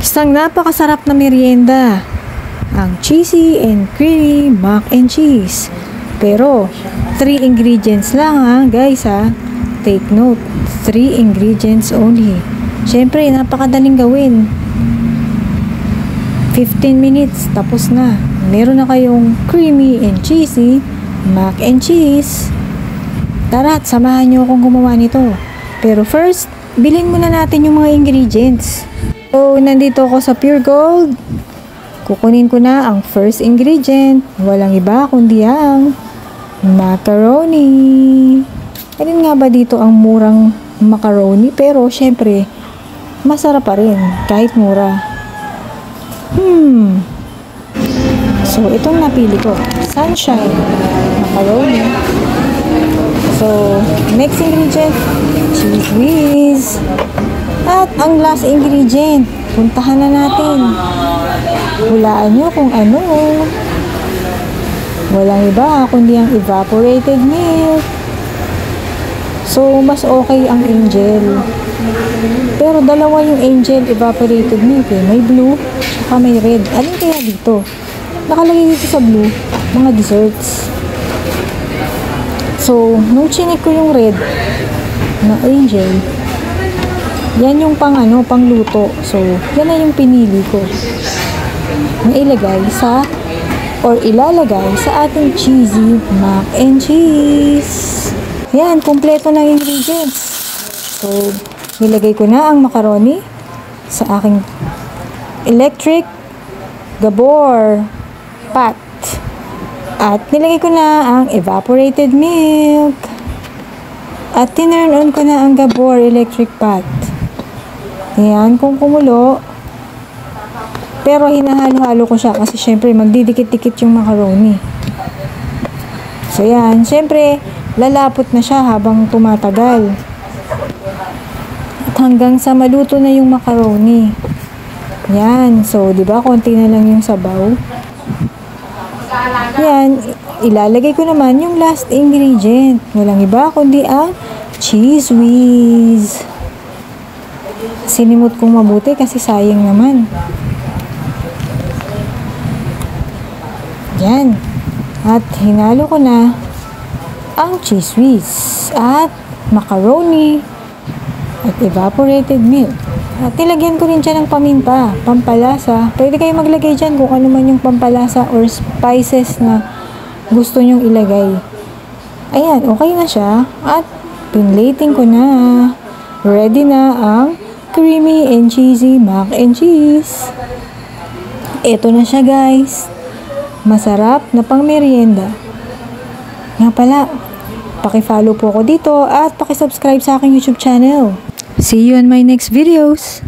Isang napakasarap na merienda, ang cheesy and creamy mac and cheese. Pero 3 ingredients lang guys Take note, 3 ingredients only. Syempre, napakadaling gawin. 15 minutes, tapos na. Meron na kayong creamy and cheesy mac and cheese. Tara, samahan nyo akong gumawa nito. Pero first, bilhin muna natin yung mga ingredients. So, nandito ako sa Pure Gold. Kukunin ko na ang first ingredient. Walang iba kundi ang macaroni. Alin nga ba dito ang murang macaroni? Pero, syempre, masarap pa rin kahit mura. So, itong napili ko. Sunshine macaroni. So, next ingredient, cheese whiz. At ang last ingredient, puntahan na natin. Hulaan nyo kung ano. Walang iba kundi ang evaporated milk. So, mas okay ang Angel. Pero dalawa yung Angel evaporated milk May blue, saka may red. Alin kaya dito? Nakalagay dito sa blue, mga desserts. So, nung chinik ko yung red na Angel, yan yung pangluto. So, yan na yung pinili ko. Na ilalagay sa ating cheesy mac and cheese. Yan, kumpleto na ingredients. So, nilagay ko na ang macaroni sa aking electric Gabor pot. At nilagay ko na ang evaporated milk. At tinurn on ko na ang Gabor electric pot. Ayan, kung kumulo. Pero hinahalo-halo ko siya kasi syempre magdidikit-dikit yung macaroni. So yan, syempre lalapot na siya habang tumatagal. At hanggang sa maluto na yung macaroni. Yan, so 'di ba konti na lang yung sabaw. Yan, ilalagay ko naman yung last ingredient. Walang iba kundi ang cheese whiz. Sinimot kong mabuti kasi sayang naman. Yan. At hinalo ko na ang cheese whiz at macaroni at evaporated milk. At nilagyan ko rin dyan ng paminta, pampalasa. Pwede kayo maglagay dyan kung ano man yung pampalasa or spices na gusto nyong ilagay. Ayan, okay na siya. At pinlating ko na. Ready na ang creamy and cheesy mac and cheese. Ito na siya guys. Masarap na pang merienda. Nga pala, paki-follow po ako dito at paki-subscribe sa aking YouTube channel. See you on my next videos.